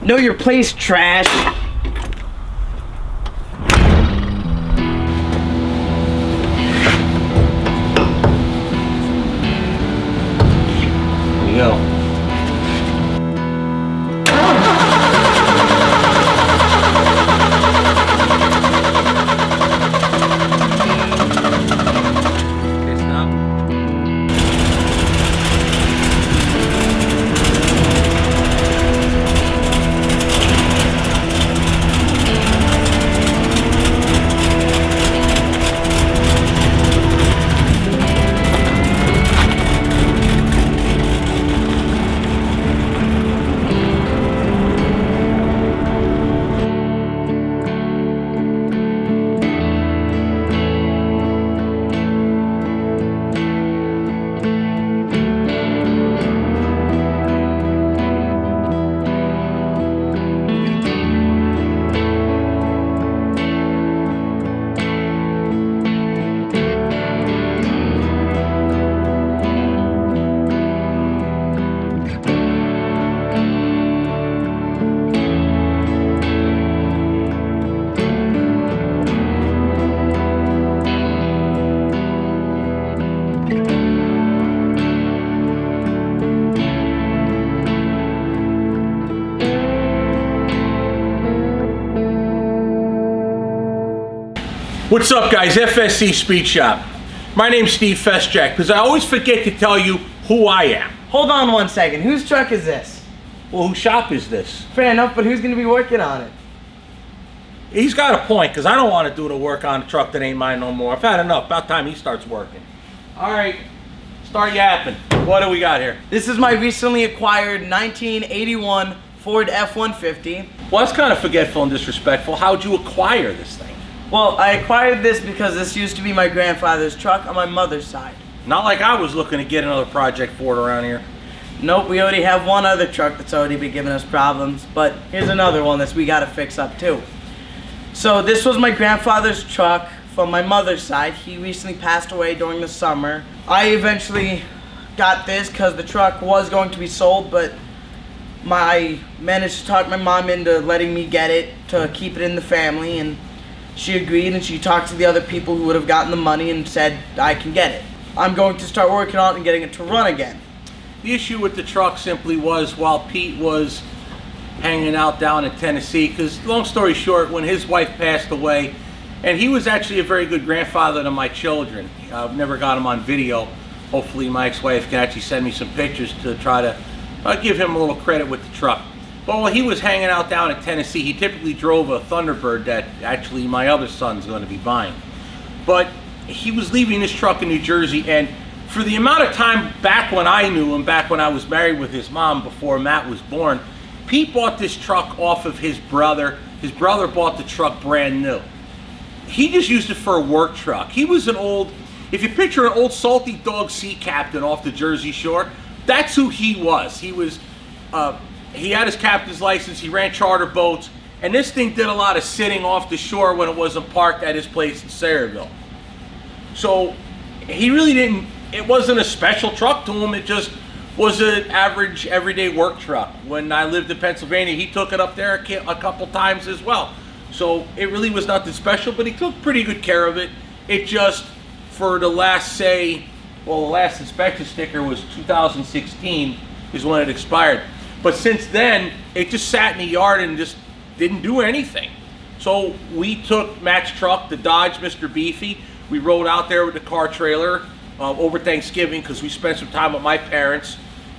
Know your place, trash. There you go. What's up, guys? FSC Speed Shop. My name's Steve Fesjack, because I always forget to tell you who I am. Hold on 1 second. Whose truck is this? Well, whose shop is this? Fair enough, but who's going to be working on it? He's got a point, because I don't want to do the work on a truck that ain't mine no more. I've had enough. About time he starts working. All right, start yapping. What do we got here? This is my recently acquired 1981 Ford F-150. Well, that's kind of forgetful and disrespectful. How'd you acquire this thing? Well, I acquired this because this used to be my grandfather's truck on my mother's side. Not like I was looking to get another project for it around here. Nope, we already have one other truck that's already been giving us problems, but here's another one that we gotta fix up too. So this was my grandfather's truck from my mother's side. He recently passed away during the summer. I eventually got this because the truck was going to be sold, but I managed to talk my mom into letting me get it to keep it in the family, and she agreed, and she talked to the other people who would have gotten the money and said, I can get it. I'm going to start working on it and getting it to run again. The issue with the truck simply was while Pete was hanging out down in Tennessee, because long story short, when his wife passed away, and he was actually a very good grandfather to my children. I've never got him on video. Hopefully my ex-wife can actually send me some pictures to try to give him a little credit with the truck. But while he was hanging out down in Tennessee, he typically drove a Thunderbird that actually my other son's going to be buying. But he was leaving this truck in New Jersey, and for the amount of time back when I knew him, back when I was married with his mom before Matt was born, Pete bought this truck off of his brother. His brother bought the truck brand new. He just used it for a work truck. He was an old, if you picture an old salty dog sea captain off the Jersey Shore, that's who he was. He was, he had his captain's license, he ran charter boats, and this thing did a lot of sitting off the shore when it wasn't parked at his place in Sayreville. So he really didn't, it wasn't a special truck to him, it just was an average everyday work truck. When I lived in Pennsylvania, he took it up there a couple times as well. So it really was nothing special, but he took pretty good care of it. It just, for the last, say, well, the last inspection sticker was 2016 is when it expired. But since then, it just sat in the yard and just didn't do anything. So we took Matt's truck, the Dodge Mr. Beefy. We rode out there with the car trailer over Thanksgiving because we spent some time with my parents.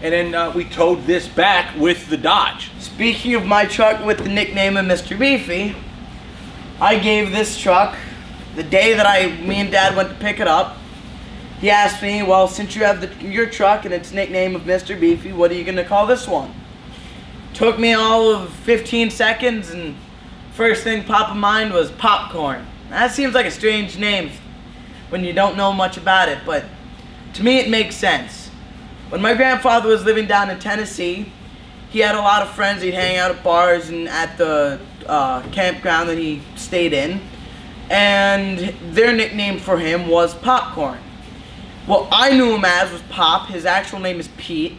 And then we towed this back with the Dodge. Speaking of my truck with the nickname of Mr. Beefy, I gave this truck the day that me and Dad went to pick it up. He asked me, well, since you have your truck and its nickname of Mr. Beefy, what are you going to call this one? Took me all of 15 seconds, and first thing pop in mind was Popcorn. That seems like a strange name when you don't know much about it, but to me it makes sense. When my grandfather was living down in Tennessee, he had a lot of friends. He'd hang out at bars and at the campground that he stayed in, and their nickname for him was Popcorn. What I knew him as was Pop. His actual name is Pete.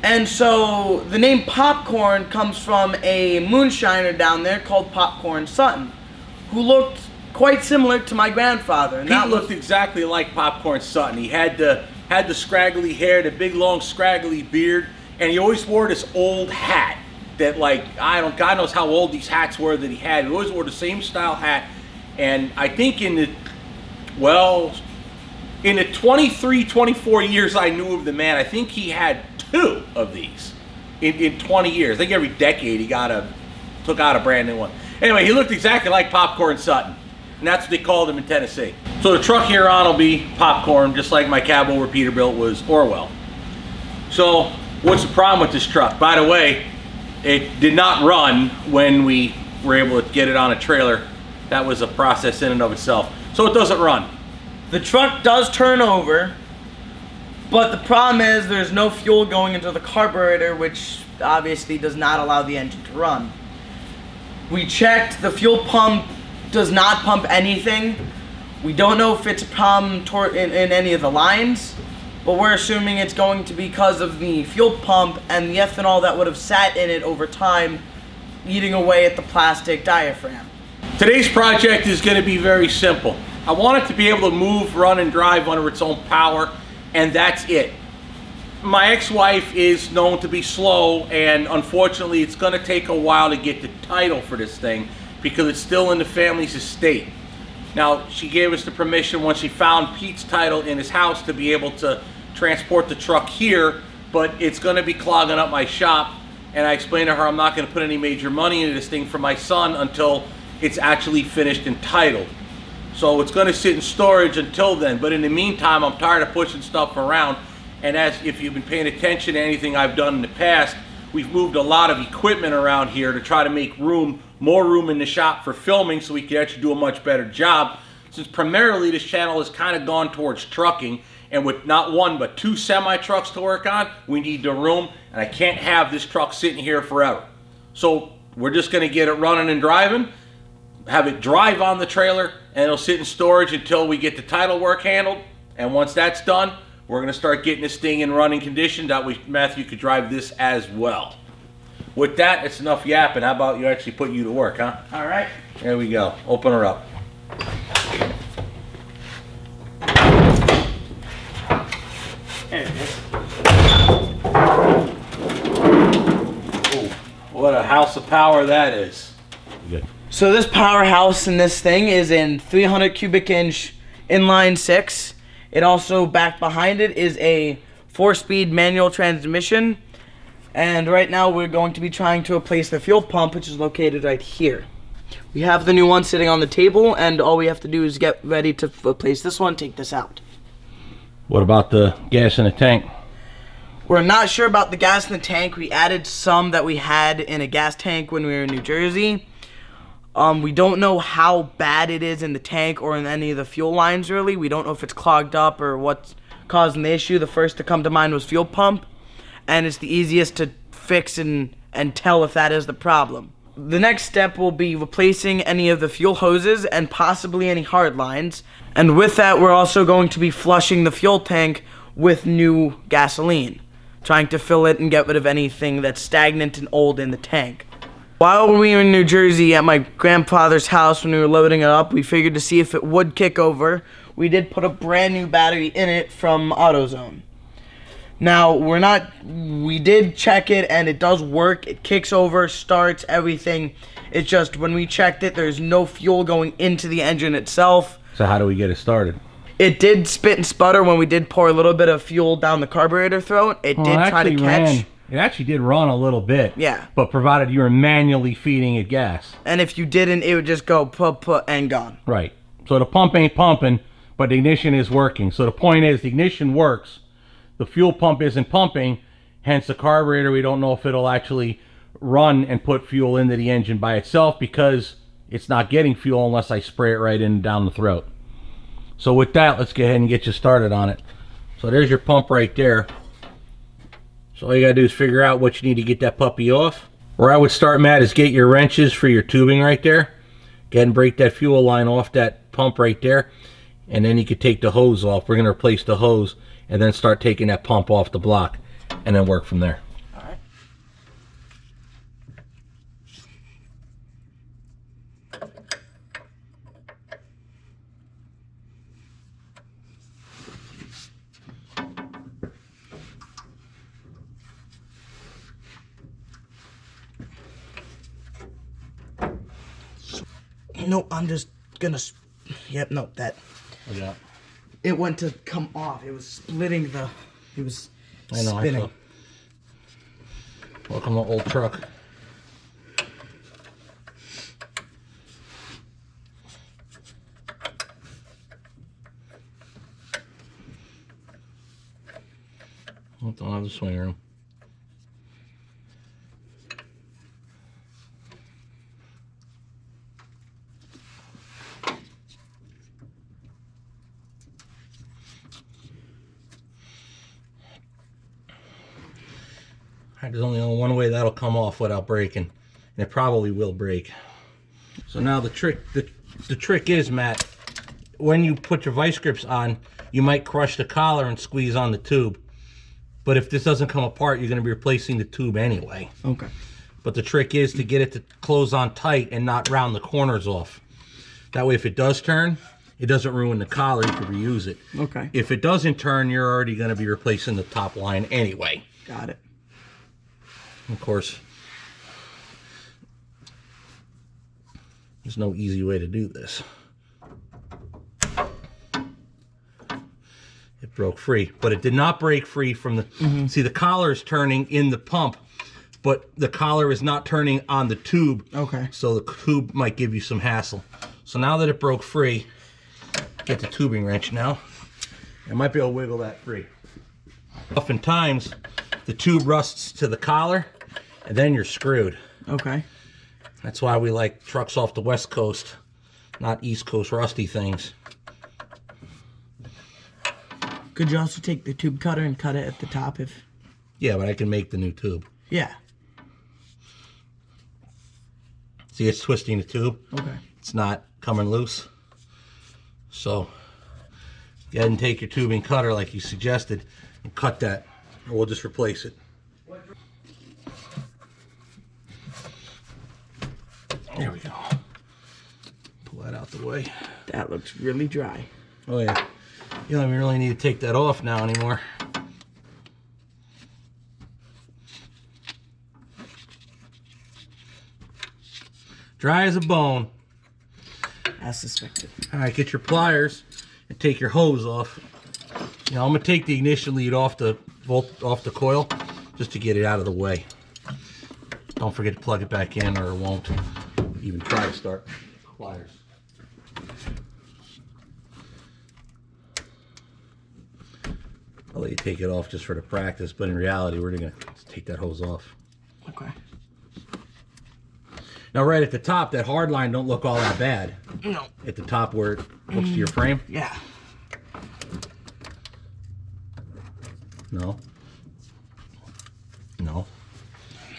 And so the name Popcorn comes from a moonshiner down there called Popcorn Sutton, who looked quite similar to my grandfather. And Pete looked exactly like Popcorn Sutton. He had the scraggly hair, the big long scraggly beard, and he always wore this old hat that, like, God knows how old these hats were that he had. He always wore the same style hat. And I think in the 23, 24 years I knew of the man, I think he had 2 of these in 20 years. I think every decade he took out a brand new one. Anyway, he looked exactly like Popcorn Sutton, and that's what they called him in Tennessee. So the truck here on will be Popcorn, just like my Cabover Peterbilt was Orwell. So what's the problem with this truck? By the way, it did not run when we were able to get it on a trailer. That was a process in and of itself. So it doesn't run. The truck does turn over, but the problem is there's no fuel going into the carburetor, which obviously does not allow the engine to run. We checked, the fuel pump does not pump anything. We don't know if it's a problem in any of the lines, but we're assuming it's going to be because of the fuel pump and the ethanol that would have sat in it over time, eating away at the plastic diaphragm. Today's project is going to be very simple. I want it to be able to move, run, and drive under its own power, and that's it. My ex-wife is known to be slow, and unfortunately it's going to take a while to get the title for this thing because it's still in the family's estate. Now, she gave us the permission once she found Pete's title in his house to be able to transport the truck here, but it's going to be clogging up my shop, and I explained to her I'm not going to put any major money into this thing for my son until it's actually finished and titled. So it's going to sit in storage until then, but in the meantime I'm tired of pushing stuff around, and as if you've been paying attention to anything I've done in the past, we've moved a lot of equipment around here to try to make more room in the shop for filming so we can actually do a much better job, since primarily this channel has kind of gone towards trucking, and with not 1 but 2 semi-trucks to work on, we need the room, and I can't have this truck sitting here forever. So we're just going to get it running and driving, have it drive on the trailer, and it'll sit in storage until we get the title work handled. And once that's done, we're going to start getting this thing in running condition. That way Matthew could drive this as well. With that, it's enough yapping. How about you actually put you to work, huh? All right. There we go. Open her up. There it is. Ooh, what a house of power that is. Good. So this powerhouse in this thing is in 300 cubic inch inline 6. It also, back behind it, is a 4-speed manual transmission. And right now we're going to be trying to replace the fuel pump, which is located right here. We have the new one sitting on the table, and all we have to do is get ready to replace this one, take this out. What about the gas in the tank? We're not sure about the gas in the tank. We added some that we had in a gas tank when we were in New Jersey. We don't know how bad it is in the tank or in any of the fuel lines, really. We don't know if it's clogged up or what's causing the issue. The first to come to mind was fuel pump, and it's the easiest to fix and tell if that is the problem. The next step will be replacing any of the fuel hoses and possibly any hard lines. And with that, we're also going to be flushing the fuel tank with new gasoline, trying to fill it and get rid of anything that's stagnant and old in the tank. While we were in New Jersey at my grandfather's house when we were loading it up, we figured to see if it would kick over. We did put a brand new battery in it from AutoZone. Now, we did check it and it does work. It kicks over, starts, everything. It's just when we checked it, there's no fuel going into the engine itself. So how do we get it started? It did spit and sputter when we did pour a little bit of fuel down the carburetor throat. It did try to catch. It actually did run a little bit. Yeah. But provided you were manually feeding it gas. And if you didn't, it would just go put and gone. Right. So the pump ain't pumping, but the ignition is working. So the point is, the ignition works. The fuel pump isn't pumping. Hence the carburetor, we don't know if it'll actually run and put fuel into the engine by itself because it's not getting fuel unless I spray it right in and down the throat. So with that, let's go ahead and get you started on it. So there's your pump right there. So all you gotta do is figure out what you need to get that puppy off. Where I would start, Matt, is get your wrenches for your tubing right there. Go ahead and break that fuel line off that pump right there. And then you could take the hose off. We're gonna replace the hose and then start taking that pump off the block and then work from there. No, I'm just gonna. Yep, no, that. Yeah. It went to come off. It was splitting the. It was spinning. Welcome to old truck. Don't have the swing room. There's only one way that'll come off without breaking, and it probably will break. So now the trick is, Matt, when you put your vice grips on, you might crush the collar and squeeze on the tube. But if this doesn't come apart, you're going to be replacing the tube anyway. Okay. But the trick is to get it to close on tight and not round the corners off. That way, if it does turn, it doesn't ruin the collar. You can reuse it. Okay. If it doesn't turn, you're already going to be replacing the top line anyway. Got it. Of course, there's no easy way to do this. It broke free, but it did not break free from the... See, the collar is turning in the pump, but the collar is not turning on the tube. Okay. So the tube might give you some hassle. So now that it broke free, get the tubing wrench now. I might be able to wiggle that free. Oftentimes, the tube rusts to the collar, and then you're screwed. Okay. That's why we like trucks off the West Coast, not East Coast rusty things. Could you also take the tube cutter and cut it at the top if... Yeah, but I can make the new tube. Yeah. See, it's twisting the tube. Okay. It's not coming loose. So, go ahead and take your tubing cutter like you suggested and cut that, or we'll just replace it. There we go. Pull that out the way. That looks really dry. Oh yeah. You don't even really need to take that off now anymore. Dry as a bone. As suspected. All right, get your pliers and take your hose off. You know, I'm gonna take the ignition lead off the coil just to get it out of the way. Don't forget to plug it back in, or it won't even try to start. Pliers. I'll let you take it off just for the practice, but in reality, we're gonna take that hose off. Okay. Now, right at the top, that hard line don't look all that bad. No. At the top where it hooks to your frame? Yeah. No. No.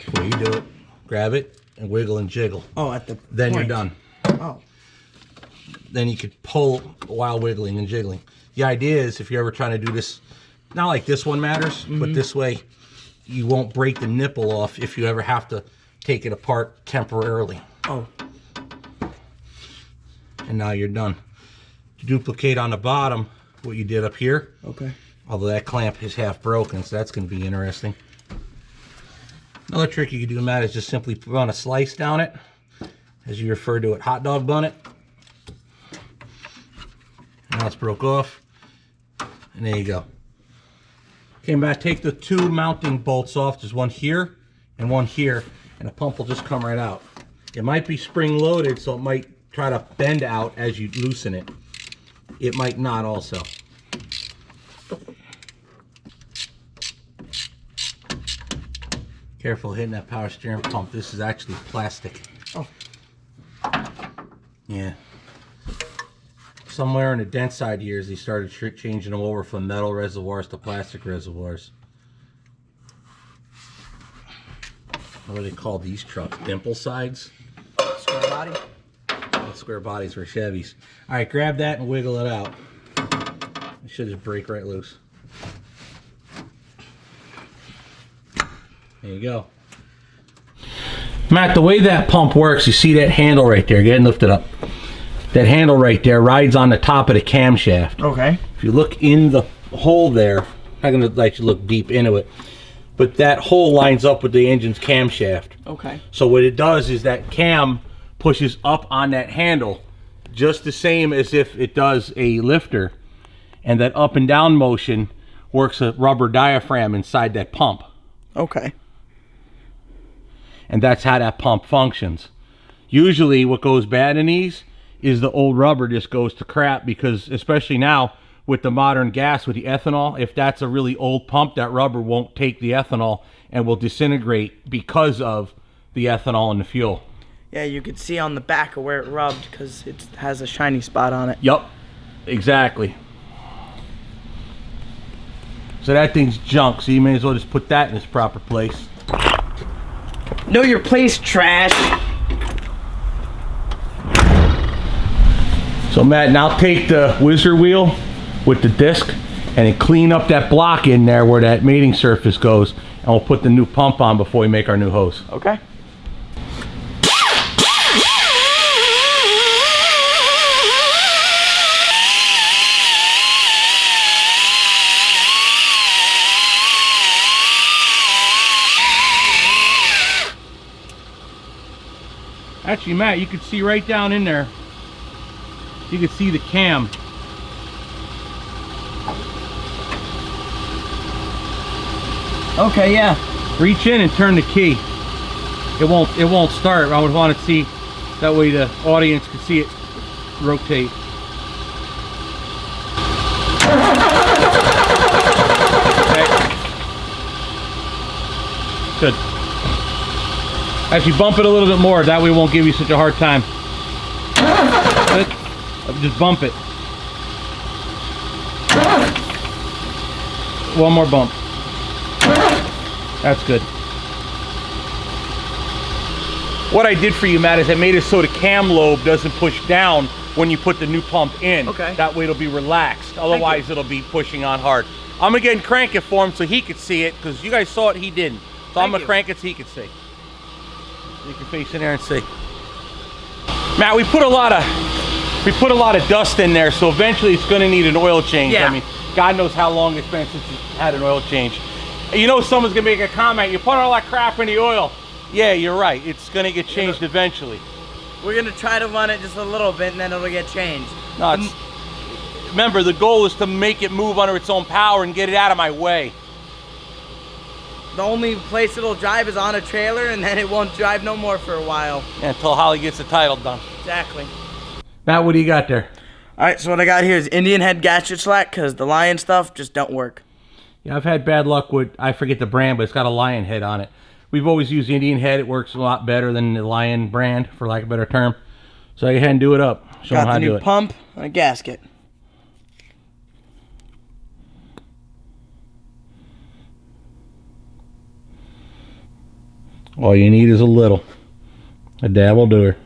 The way you do it, grab it and wiggle and jiggle. Oh, at the Then point. you're done. Oh. Then you could pull while wiggling and jiggling. The idea is, if you're ever trying to do this, not like this one matters, but this way you won't break the nipple off if you ever have to take it apart temporarily. Oh. And now you're done. Duplicate on the bottom what you did up here. Okay. Although that clamp is half broken, so that's going to be interesting. Another trick you can do, Matt, is just simply run a slice down it, as you refer to it, hot dog bun it. Now it's broke off, and there you go. Okay, Matt, take the two mounting bolts off. There's one here and one here, and the pump will just come right out. It might be spring loaded, so it might try to bend out as you loosen it. It might not also. Careful hitting that power steering pump. This is actually plastic. Oh. Yeah. Somewhere in the dent side years, they started changing them over from metal reservoirs to plastic reservoirs. What do they call these trucks? Dimple sides? Square body? Square bodies for Chevys. All right, grab that and wiggle it out. It should just break right loose. There you go. Matt, the way that pump works, you see that handle right there, getting lifted up. That handle right there rides on the top of the camshaft. Okay. If you look in the hole there, I'm not going to let you look deep into it, but that hole lines up with the engine's camshaft. Okay. So what it does is that cam pushes up on that handle just the same as if it does a lifter, and that up and down motion works a rubber diaphragm inside that pump. Okay. And that's how that pump functions. Usually what goes bad in these is the old rubber just goes to crap, because especially now with the modern gas with the ethanol, if that's a really old pump, that rubber won't take the ethanol and will disintegrate because of the ethanol in the fuel. Yeah, you could see on the back of where it rubbed because it has a shiny spot on it. Yup, exactly. So that thing's junk, so you may as well just put that in its proper place. Know your place, trash. So Matt, now take the whizzer wheel with the disc and then clean up that block in there where that mating surface goes, and we'll put the new pump on before we make our new hose. Okay. Actually, Matt, you could see right down in there. You could see the cam. Okay, yeah. Reach in and turn the key. It won't start. I would want to see, that way the audience can see it rotate. Okay. Good. Actually, bump it a little bit more. That way it won't give you such a hard time. Good. Just bump it. One more bump. That's good. What I did for you, Matt, is I made it so the cam lobe doesn't push down when you put the new pump in. Okay. That way it'll be relaxed. Otherwise it'll be pushing on hard. I'm gonna get and crank it for him so he could see it, because you guys saw it, he didn't. So I'm gonna crank it so he could see. You can face in there and see. Matt, we put a lot of dust in there, so eventually it's gonna need an oil change. Yeah. I mean, God knows how long it's been since it's had an oil change. You know someone's gonna make a comment, you put all that crap in the oil. Yeah, you're right, it's gonna get changed eventually. We're gonna try to run it just a little bit and then it'll get changed. No, remember, the goal is to make it move under its own power and get it out of my way. The only place it'll drive is on a trailer, and then it won't drive no more for a while. Yeah, until Holly gets the title done. Exactly. Matt, what do you got there? Alright, so what I got here is Indian head gasket slack, because the lion stuff just don't work. Yeah, I've had bad luck with, I forget the brand, but it's got a lion head on it. We've always used Indian head. It works a lot better than the lion brand, for lack of a better term. So go ahead and do it up. Show them how to do it. Got the new pump and a gasket. All you need is a little. A dab will do her.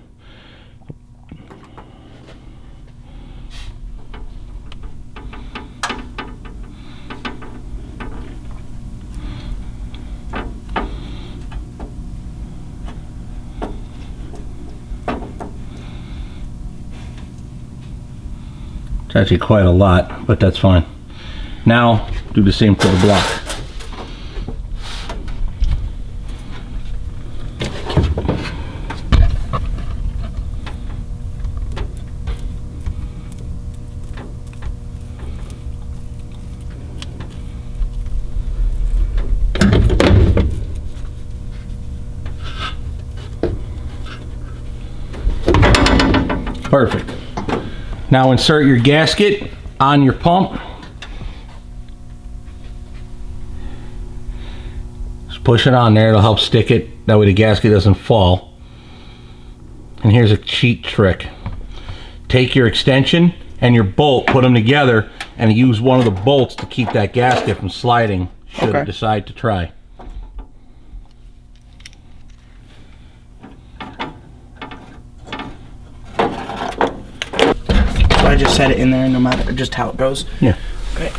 It's actually quite a lot, but that's fine. Now, do the same for the block. Perfect. Now insert your gasket on your pump. Just push it on there, it'll help stick it. That way the gasket doesn't fall. And here's a cheat trick. Take your extension and your bolt, put them together, and use one of the bolts to keep that gasket from sliding, should it decide to try. I just set it in there no matter just how it goes. Yeah. Okay.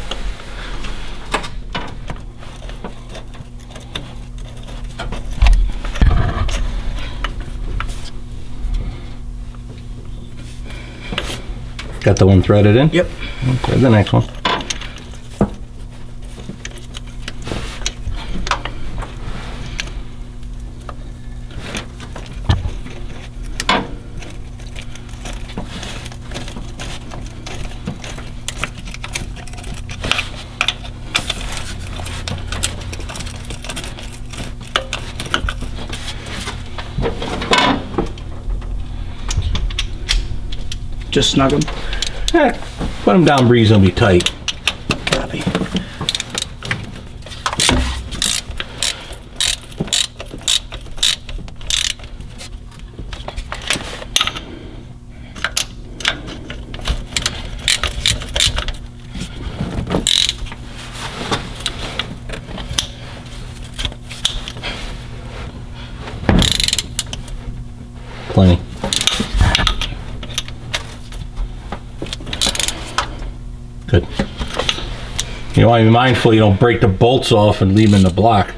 Got the one threaded in? Yep. Okay, the next one. Just snug them. Put them down reasonably tight. Copy. Plenty. Good. You want to be mindful you don't break the bolts off and leave them in the block.